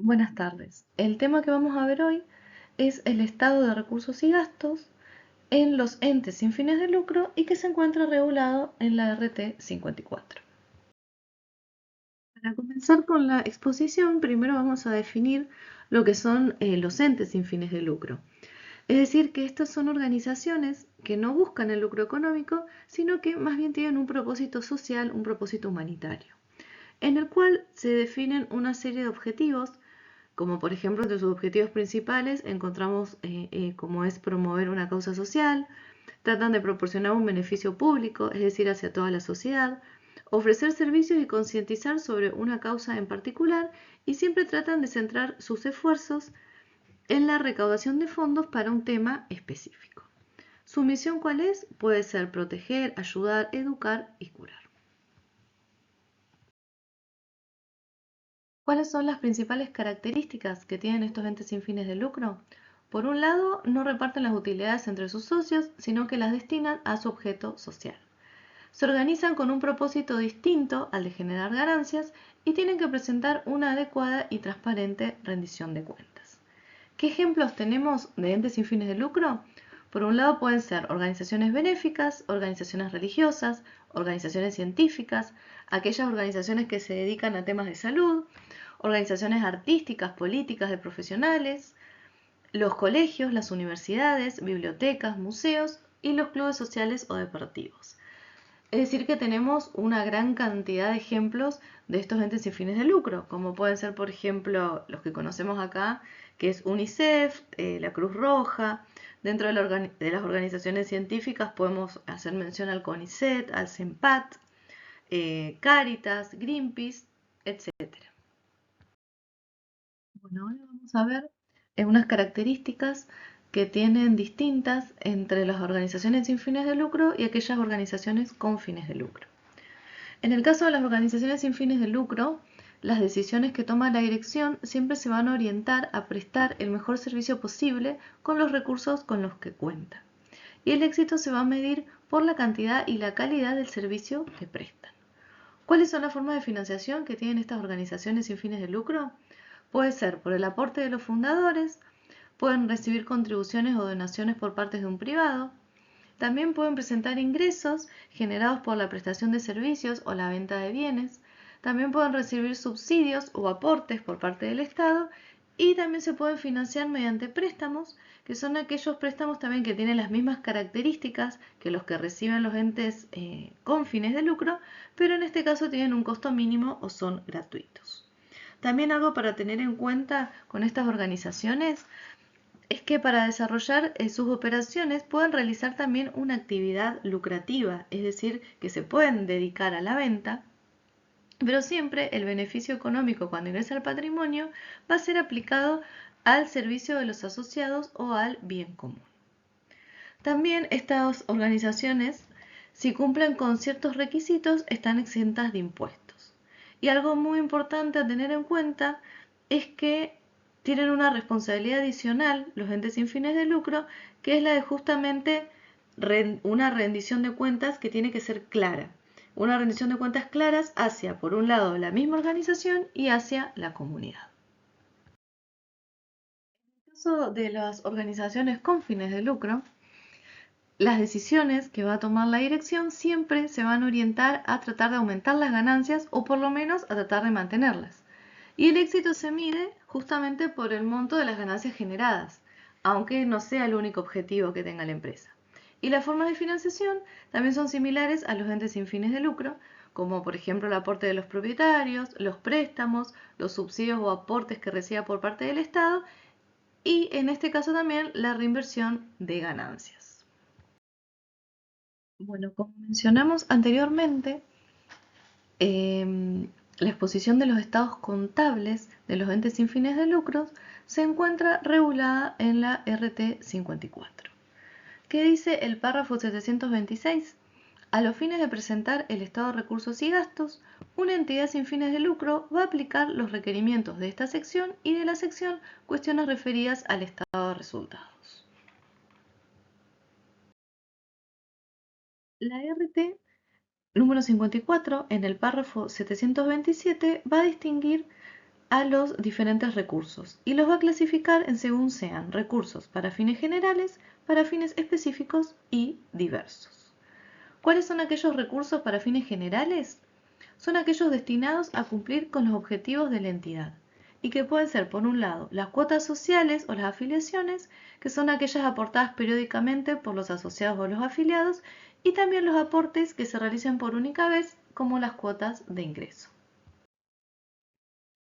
Buenas tardes. El tema que vamos a ver hoy es el estado de recursos y gastos en los entes sin fines de lucro y que se encuentra regulado en la RT 54. Para comenzar con la exposición, primero vamos a definir lo que son los entes sin fines de lucro. Es decir, que estas son organizaciones que no buscan el lucro económico, sino que más bien tienen un propósito social, un propósito humanitario, en el cual se definen una serie de objetivos, como por ejemplo entre sus objetivos principales encontramos como es promover una causa social, tratan de proporcionar un beneficio público, es decir, hacia toda la sociedad, ofrecer servicios y concientizar sobre una causa en particular, y siempre tratan de centrar sus esfuerzos en la recaudación de fondos para un tema específico. ¿Su misión cuál es? Puede ser proteger, ayudar, educar y curar. ¿Cuáles son las principales características que tienen estos entes sin fines de lucro? Por un lado, no reparten las utilidades entre sus socios, sino que las destinan a su objeto social. Se organizan con un propósito distinto al de generar ganancias y tienen que presentar una adecuada y transparente rendición de cuentas. ¿Qué ejemplos tenemos de entes sin fines de lucro? Por un lado pueden ser organizaciones benéficas, organizaciones religiosas, organizaciones científicas, aquellas organizaciones que se dedican a temas de salud, organizaciones artísticas, políticas, de profesionales, los colegios, las universidades, bibliotecas, museos y los clubes sociales o deportivos. Es decir, que tenemos una gran cantidad de ejemplos de estos entes sin fines de lucro, como pueden ser, por ejemplo, los que conocemos acá, que es UNICEF, la Cruz Roja. Dentro de las organizaciones científicas podemos hacer mención al CONICET, al CEMPAT, Cáritas, Greenpeace, etc. Bueno, ahora vamos a ver unas características que tienen distintas entre las organizaciones sin fines de lucro y aquellas organizaciones con fines de lucro. En el caso de las organizaciones sin fines de lucro, las decisiones que toma la dirección siempre se van a orientar a prestar el mejor servicio posible con los recursos con los que cuenta. Y el éxito se va a medir por la cantidad y la calidad del servicio que prestan. ¿Cuáles son las formas de financiación que tienen estas organizaciones sin fines de lucro? Puede ser por el aporte de los fundadores, pueden recibir contribuciones o donaciones por parte de un privado, también pueden presentar ingresos generados por la prestación de servicios o la venta de bienes, también pueden recibir subsidios o aportes por parte del Estado, y también se pueden financiar mediante préstamos, que son aquellos préstamos también que tienen las mismas características que los que reciben los entes con fines de lucro, pero en este caso tienen un costo mínimo o son gratuitos. También algo para tener en cuenta con estas organizaciones es que para desarrollar sus operaciones pueden realizar también una actividad lucrativa, es decir, que se pueden dedicar a la venta, pero siempre el beneficio económico cuando ingresa al patrimonio va a ser aplicado al servicio de los asociados o al bien común. También estas organizaciones, si cumplen con ciertos requisitos, están exentas de impuestos. Y algo muy importante a tener en cuenta es que tienen una responsabilidad adicional, los entes sin fines de lucro, que es la de justamente una rendición de cuentas que tiene que ser clara. Una rendición de cuentas claras hacia, por un lado, la misma organización y hacia la comunidad. En el caso de las organizaciones con fines de lucro, las decisiones que va a tomar la dirección siempre se van a orientar a tratar de aumentar las ganancias o por lo menos a tratar de mantenerlas. Y el éxito se mide justamente por el monto de las ganancias generadas, aunque no sea el único objetivo que tenga la empresa. Y las formas de financiación también son similares a los entes sin fines de lucro, como por ejemplo el aporte de los propietarios, los préstamos, los subsidios o aportes que reciba por parte del Estado y en este caso también la reinversión de ganancias. Bueno, como mencionamos anteriormente, la exposición de los estados contables de los entes sin fines de lucro se encuentra regulada en la RT 54. ¿Qué dice el párrafo 726? A los fines de presentar el estado de recursos y gastos, una entidad sin fines de lucro va a aplicar los requerimientos de esta sección y de la sección cuestiones referidas al estado de resultados. La RT número 54, en el párrafo 727, va a distinguir a los diferentes recursos y los va a clasificar en según sean recursos para fines generales, para fines específicos y diversos. ¿Cuáles son aquellos recursos para fines generales? Son aquellos destinados a cumplir con los objetivos de la entidad y que pueden ser, por un lado, las cuotas sociales o las afiliaciones, que son aquellas aportadas periódicamente por los asociados o los afiliados, y también los aportes que se realicen por única vez, como las cuotas de ingreso.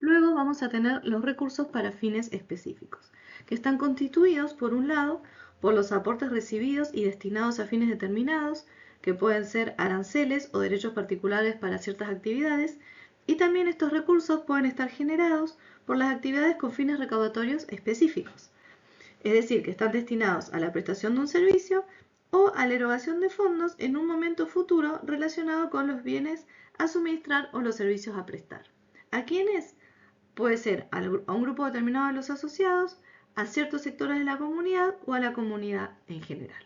Luego vamos a tener los recursos para fines específicos, que están constituidos, por un lado, por los aportes recibidos y destinados a fines determinados, que pueden ser aranceles o derechos particulares para ciertas actividades, y también estos recursos pueden estar generados por las actividades con fines recaudatorios específicos, es decir, que están destinados a la prestación de un servicio o a la erogación de fondos en un momento futuro relacionado con los bienes a suministrar o los servicios a prestar. ¿A quiénes? Puede ser a un grupo determinado de los asociados, a ciertos sectores de la comunidad o a la comunidad en general.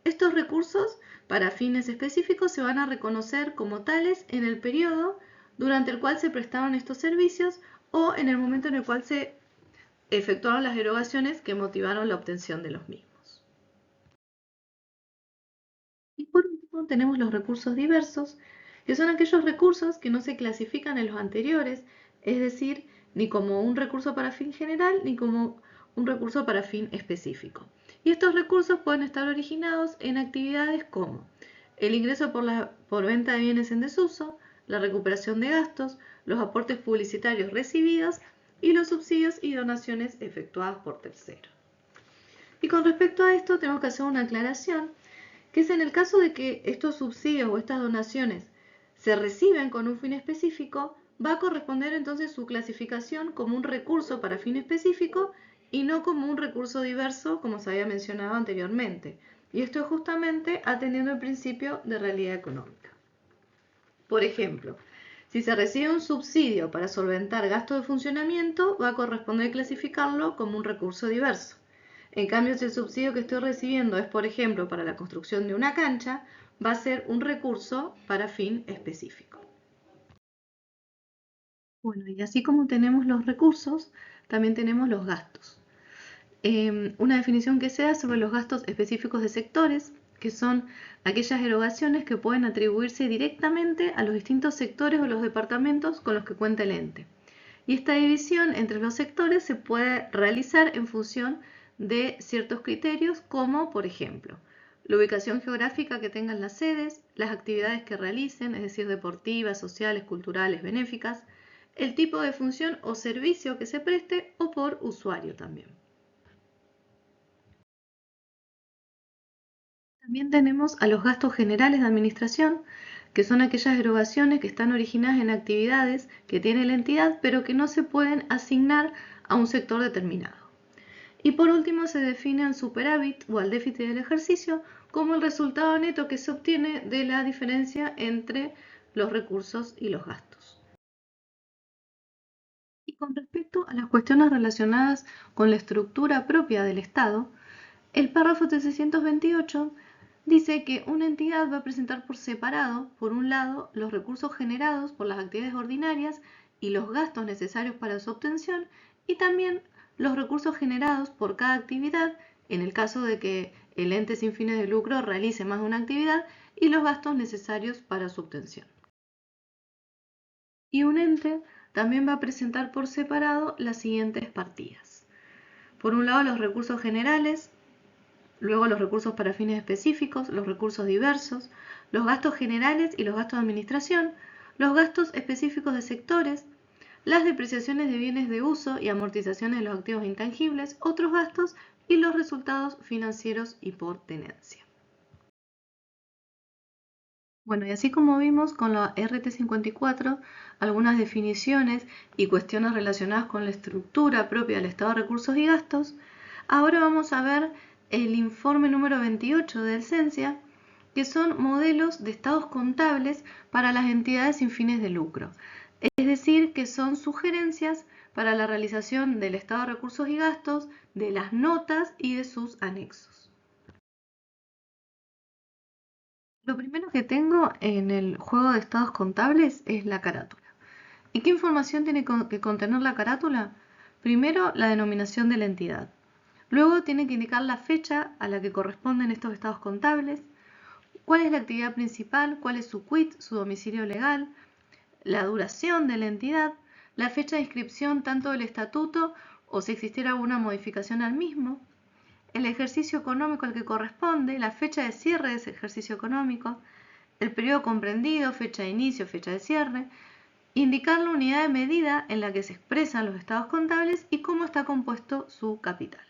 Estos recursos para fines específicos se van a reconocer como tales en el periodo durante el cual se prestaron estos servicios o en el momento en el cual se efectuaron las erogaciones que motivaron la obtención de los mismos. Y por último tenemos los recursos diversos, que son aquellos recursos que no se clasifican en los anteriores, es decir, ni como un recurso para fin general ni como un recurso para fin específico. Y estos recursos pueden estar originados en actividades como el ingreso por venta de bienes en desuso, la recuperación de gastos, los aportes publicitarios recibidos y los subsidios y donaciones efectuadas por terceros. Y con respecto a esto tenemos que hacer una aclaración, que es en el caso de que estos subsidios o estas donaciones se reciben con un fin específico, va a corresponder entonces su clasificación como un recurso para fin específico y no como un recurso diverso, como se había mencionado anteriormente. Y esto es justamente atendiendo el principio de realidad económica. Por ejemplo, si se recibe un subsidio para solventar gastos de funcionamiento, va a corresponder clasificarlo como un recurso diverso. En cambio, si el subsidio que estoy recibiendo es, por ejemplo, para la construcción de una cancha, va a ser un recurso para fin específico. Bueno, y así como tenemos los recursos, también tenemos los gastos. Una definición que se da sobre los gastos específicos de sectores, que son aquellas erogaciones que pueden atribuirse directamente a los distintos sectores o los departamentos con los que cuenta el ente. Y esta división entre los sectores se puede realizar en función de ciertos criterios, como por ejemplo la ubicación geográfica que tengan las sedes, las actividades que realicen, es decir, deportivas, sociales, culturales, benéficas, el tipo de función o servicio que se preste o por usuario también. También tenemos a los gastos generales de administración, que son aquellas erogaciones que están originadas en actividades que tiene la entidad, pero que no se pueden asignar a un sector determinado. Y por último se define al superávit o al déficit del ejercicio como el resultado neto que se obtiene de la diferencia entre los recursos y los gastos. Y con respecto a las cuestiones relacionadas con la estructura propia del Estado, el párrafo 328 dice que una entidad va a presentar por separado, por un lado, los recursos generados por las actividades ordinarias y los gastos necesarios para su obtención, y también los recursos generados por cada actividad, en el caso de que el ente sin fines de lucro realice más de una actividad, y los gastos necesarios para su obtención. Y un ente también va a presentar por separado las siguientes partidas. Por un lado, los recursos generales, luego los recursos para fines específicos, los recursos diversos, los gastos generales y los gastos de administración, los gastos específicos de sectores, las depreciaciones de bienes de uso y amortizaciones de los activos intangibles, otros gastos y los resultados financieros y por tenencia. Bueno, y así como vimos con la RT54, algunas definiciones y cuestiones relacionadas con la estructura propia del estado de recursos y gastos, ahora vamos a ver el informe número 28 del CENSIA, que son modelos de estados contables para las entidades sin fines de lucro. Es decir, que son sugerencias para la realización del estado de recursos y gastos, de las notas y de sus anexos. Lo primero que tengo en el juego de estados contables es la carátula. ¿Y qué información tiene que contener la carátula? Primero, la denominación de la entidad. Luego tiene que indicar la fecha a la que corresponden estos estados contables, cuál es la actividad principal, cuál es su quit, su domicilio legal, la duración de la entidad, la fecha de inscripción tanto del estatuto o si existiera alguna modificación al mismo, el ejercicio económico al que corresponde, la fecha de cierre de ese ejercicio económico, el periodo comprendido, fecha de inicio, fecha de cierre, indicar la unidad de medida en la que se expresan los estados contables y cómo está compuesto su capital.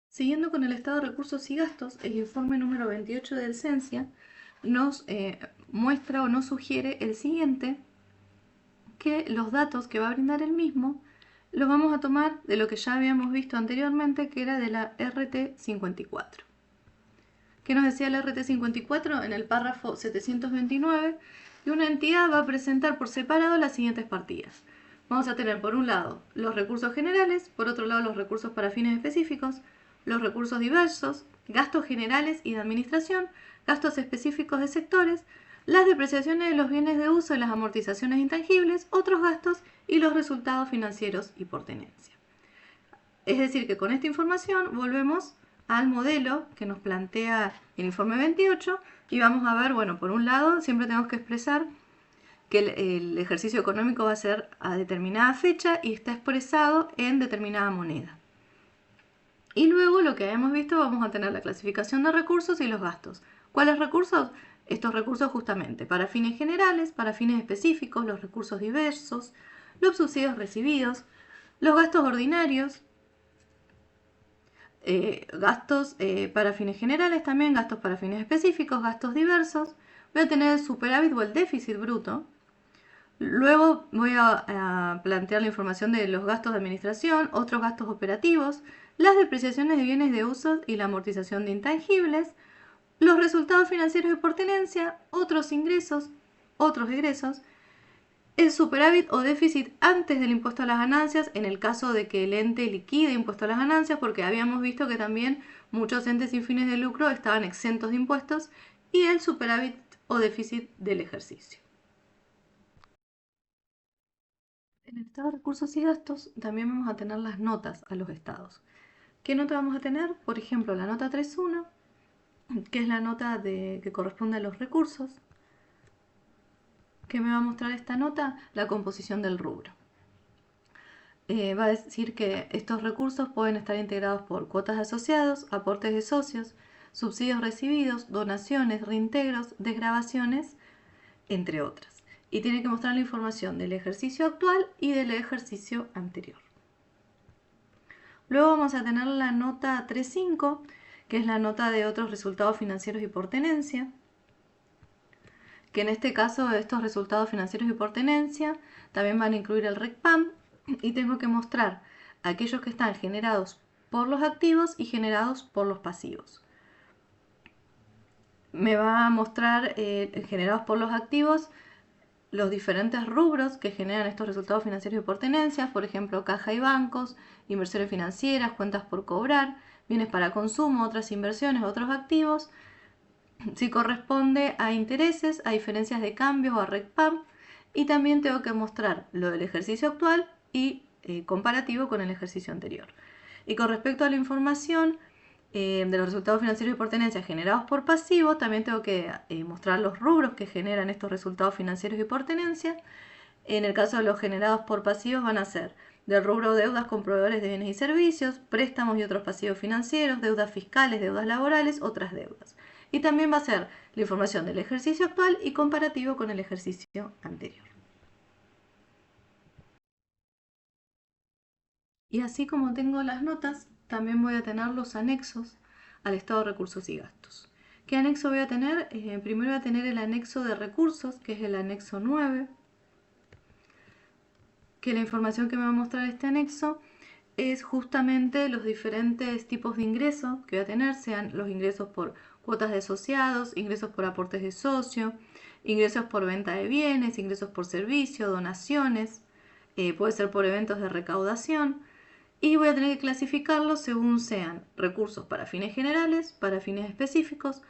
Siguiendo con el estado de recursos y gastos, el informe número 28 del CENSIA nos muestra o nos sugiere el siguiente, que los datos que va a brindar el mismo los vamos a tomar de lo que ya habíamos visto anteriormente, que era de la RT54. ¿Qué nos decía la RT54? En el párrafo 729, que una entidad va a presentar por separado las siguientes partidas. Vamos a tener por un lado los recursos generales, por otro lado los recursos para fines específicos, los recursos diversos, gastos generales y de administración, gastos específicos de sectores, las depreciaciones de los bienes de uso y las amortizaciones intangibles, otros gastos y los resultados financieros y por tenencia. Es decir, que con esta información volvemos al modelo que nos plantea el informe 28 y vamos a ver, bueno, por un lado siempre tenemos que expresar que el ejercicio económico va a ser a determinada fecha y está expresado en determinada moneda. Y luego lo que habíamos visto, vamos a tener la clasificación de recursos y los gastos. ¿Cuáles recursos? Estos recursos justamente para fines generales, para fines específicos, los recursos diversos, los subsidios recibidos, los gastos ordinarios, gastos para fines generales también, gastos para fines específicos, gastos diversos. Voy a tener el superávit o el déficit bruto. Luego voy a plantear la información de los gastos de administración, otros gastos operativos, las depreciaciones de bienes de uso y la amortización de intangibles, los resultados financieros de por tenencia, otros ingresos, otros egresos, el superávit o déficit antes del impuesto a las ganancias en el caso de que el ente liquide impuesto a las ganancias, porque habíamos visto que también muchos entes sin fines de lucro estaban exentos de impuestos, y el superávit o déficit del ejercicio. En el estado de recursos y gastos también vamos a tener las notas a los estados. ¿Qué nota vamos a tener? Por ejemplo, la nota 3.1, que es la nota que corresponde a los recursos. ¿Qué me va a mostrar esta nota? La composición del rubro. Va a decir que estos recursos pueden estar integrados por cuotas de asociados, aportes de socios, subsidios recibidos, donaciones, reintegros, desgravaciones, entre otras. Y tiene que mostrar la información del ejercicio actual y del ejercicio anterior. Luego vamos a tener la nota 3.5, que es la nota de otros resultados financieros y por tenencia, que en este caso estos resultados financieros y por tenencia también van a incluir el RECPAM, y tengo que mostrar aquellos que están generados por los activos y generados por los pasivos. Me va a mostrar generados por los activos los diferentes rubros que generan estos resultados financieros y por tenencias, por ejemplo, caja y bancos, inversiones financieras, cuentas por cobrar, bienes para consumo, otras inversiones, otros activos, si corresponde a intereses, a diferencias de cambios o a RECPAM, y también tengo que mostrar lo del ejercicio actual y comparativo con el ejercicio anterior. Y con respecto a la información de los resultados financieros y por tenencia generados por pasivo, también tengo que mostrar los rubros que generan estos resultados financieros y por tenencia. En el caso de los generados por pasivos van a ser del rubro deudas con proveedores de bienes y servicios, préstamos y otros pasivos financieros, deudas fiscales, deudas laborales, otras deudas. Y también va a ser la información del ejercicio actual y comparativo con el ejercicio anterior. Y así como tengo las notas, también voy a tener los anexos al estado de recursos y gastos. ¿Qué anexo voy a tener? Primero voy a tener el anexo de recursos, que es el anexo 9, que la información que me va a mostrar este anexo es justamente los diferentes tipos de ingresos que voy a tener, sean los ingresos por cuotas de asociados, ingresos por aportes de socio, ingresos por venta de bienes, ingresos por servicio, donaciones, puede ser por eventos de recaudación, y voy a tener que clasificarlos según sean recursos para fines generales, para fines específicos,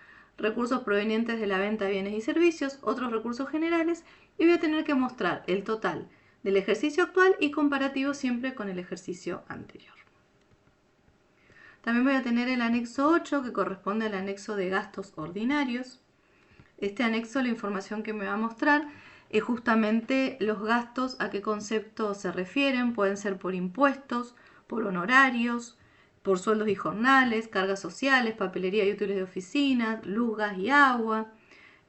recursos provenientes de la venta de bienes y servicios, otros recursos generales, y voy a tener que mostrar el total del ejercicio actual y comparativo siempre con el ejercicio anterior. También voy a tener el anexo 8, que corresponde al anexo de gastos ordinarios. Este anexo, la información que me va a mostrar es justamente los gastos, a qué concepto se refieren. Pueden ser por impuestos, por honorarios, por sueldos y jornales, cargas sociales, papelería y útiles de oficina, luz, gas y agua,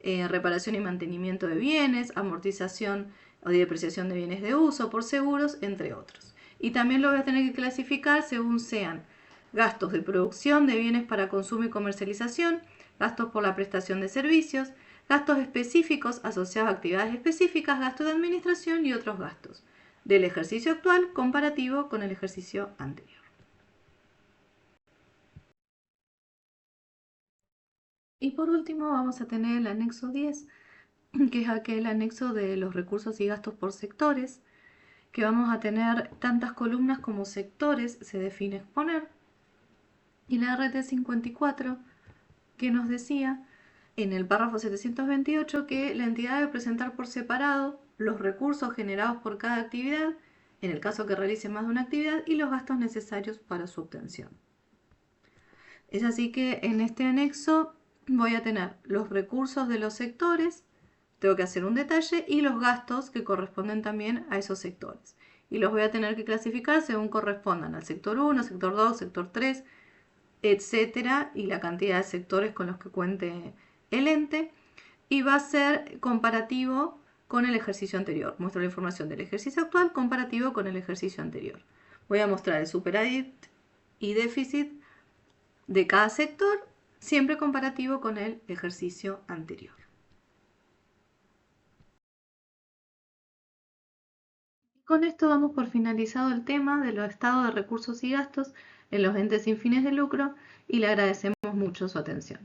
reparación y mantenimiento de bienes, amortización o depreciación de bienes de uso, por seguros, entre otros. Y también lo voy a tener que clasificar según sean gastos de producción de bienes para consumo y comercialización, gastos por la prestación de servicios, gastos específicos asociados a actividades específicas, gastos de administración y otros gastos del ejercicio actual comparativo con el ejercicio anterior. Y por último vamos a tener el anexo 10, que es aquel anexo de los recursos y gastos por sectores, que vamos a tener tantas columnas como sectores se define exponer. Y la RT 54, que nos decía en el párrafo 728 que la entidad debe presentar por separado los recursos generados por cada actividad, en el caso que realice más de una actividad, y los gastos necesarios para su obtención. Es así que en este anexo voy a tener los recursos de los sectores, tengo que hacer un detalle, y los gastos que corresponden también a esos sectores. Y los voy a tener que clasificar según correspondan al sector 1, sector 2, sector 3, etcétera, y la cantidad de sectores con los que cuente el ente, y va a ser comparativo con el ejercicio anterior. Muestro la información del ejercicio actual comparativo con el ejercicio anterior. Voy a mostrar el superávit y déficit de cada sector, siempre comparativo con el ejercicio anterior. Con esto damos por finalizado el tema de los estados de recursos y gastos en los entes sin fines de lucro y le agradecemos mucho su atención.